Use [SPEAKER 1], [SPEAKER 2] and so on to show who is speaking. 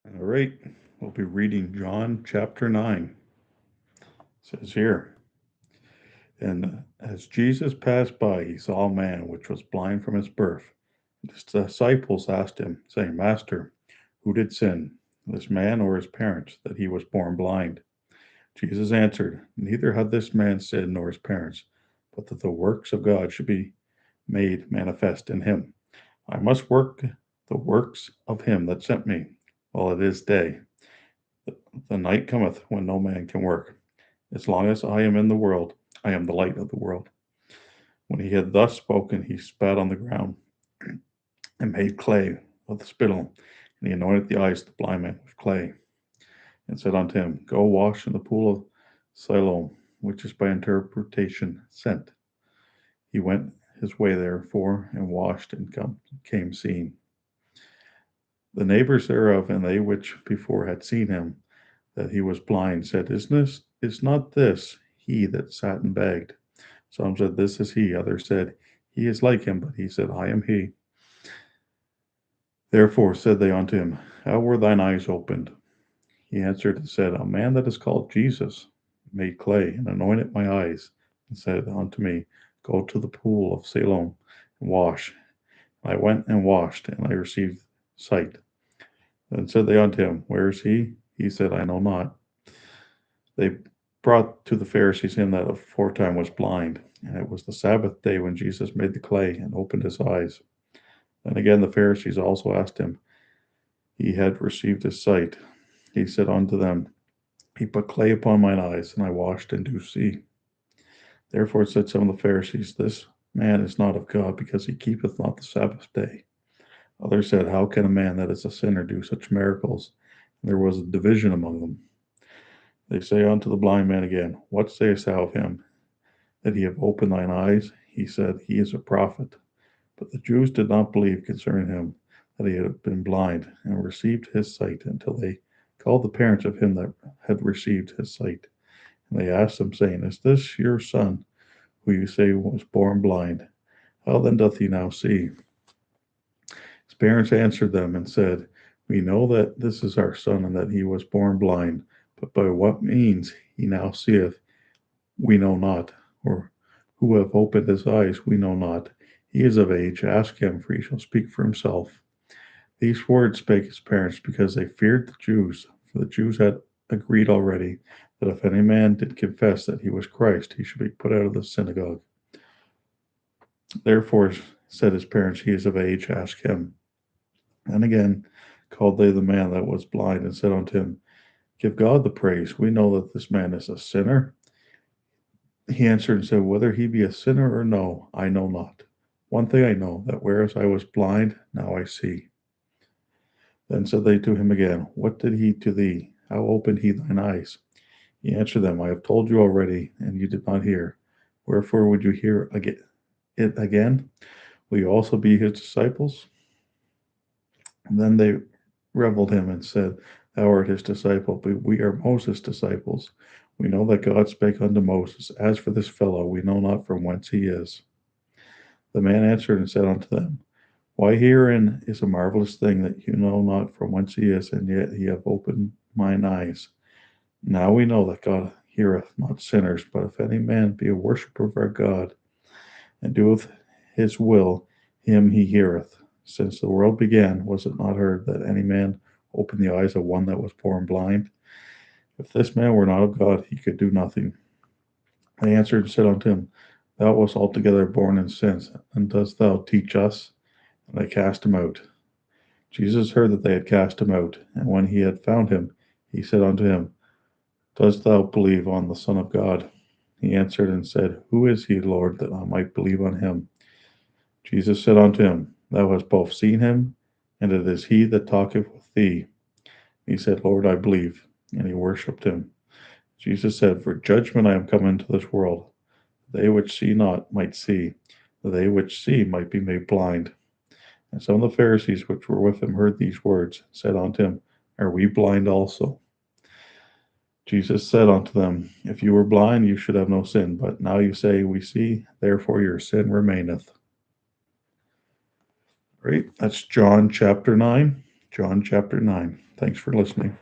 [SPEAKER 1] All right, we'll be reading John chapter 9. It says here, and as Jesus passed by, he saw a man which was blind from his birth. His disciples asked him, saying, Master, who did sin, this man or his parents, that he was born blind? Jesus answered, Neither had this man sinned nor his parents, but that the works of God should be made manifest in him. I must work the works of him that sent me while it is day. The night cometh when no man can work. As long as I am in the world, I am the light of the world. When he had thus spoken, he spat on the ground and made clay of the spittle, and he anointed the eyes of the blind man with clay, and said unto him, Go wash in the pool of Siloam, which is by interpretation sent. He went his way therefore, and washed, and came seeing. The neighbors thereof, and they which before had seen him, that he was blind, said, Is not this he that sat and begged? Some said, This is he. Others said, He is like him. But he said, I am he. Therefore said they unto him, How were thine eyes opened? He answered and said, A man that is called Jesus made clay, and anointed my eyes, and said unto me, Go to the pool of Siloam, and wash. And I went and washed, and I received sight. Then said they unto him, Where is he? He said, I know not. They brought to the Pharisees him that aforetime was blind, and it was the Sabbath day when Jesus made the clay and opened his eyes. Then again the Pharisees also asked him, He had received his sight. He said unto them, He put clay upon mine eyes, and I washed and do see. Therefore said some of the Pharisees, This man is not of God, because he keepeth not the Sabbath day. Others said, How can a man that is a sinner do such miracles? And there was a division among them. They say unto the blind man again, What sayest thou of him, that he have opened thine eyes? He said, He is a prophet. But the Jews did not believe concerning him that he had been blind, and received his sight, until they called the parents of him that had received his sight. And they asked him, saying, Is this your son, who you say was born blind? How then doth he now see? His parents answered them and said, We know that this is our son, and that he was born blind, but by what means he now seeth, we know not, or who have opened his eyes, we know not. He is of age, ask him, for he shall speak for himself. These words spake his parents because they feared the Jews, for the Jews had agreed already that if any man did confess that he was Christ, he should be put out of the synagogue. Therefore said his parents, He is of age, ask him. And again called they the man that was blind, and said unto him, Give God the praise. We know that this man is a sinner. He answered and said, Whether he be a sinner or no, I know not. One thing I know, that whereas I was blind, now I see. Then said they to him again, What did he to thee? How opened he thine eyes? He answered them, I have told you already, and you did not hear. Wherefore would you hear it again? Will you also be his disciples? And then they reviled him and said, Thou art his disciple, but we are Moses' disciples. We know that God spake unto Moses. As for this fellow, we know not from whence he is. The man answered and said unto them, Why herein is a marvelous thing, that you know not from whence he is, and yet he hath opened mine eyes. Now we know that God heareth not sinners, but if any man be a worshipper of our God, and doeth his will, him he heareth. Since the world began, was it not heard that any man opened the eyes of one that was born blind? If this man were not of God, he could do nothing. They answered and said unto him, Thou wast altogether born in sins, and dost thou teach us? And they cast him out. Jesus heard that they had cast him out, and when he had found him, he said unto him, Dost thou believe on the Son of God? He answered and said, Who is he, Lord, that I might believe on him? Jesus said unto him, Thou hast both seen him, and it is he that talketh with thee. He said, Lord, I believe. And he worshipped him. Jesus said, For judgment I am come into this world. They which see not might see, that they which see might be made blind. And some of the Pharisees which were with him heard these words, and said unto him, Are we blind also? Jesus said unto them, If you were blind, you should have no sin. But now you say, We see, therefore your sin remaineth. Right? That's John chapter 9. John chapter 9. Thanks for listening.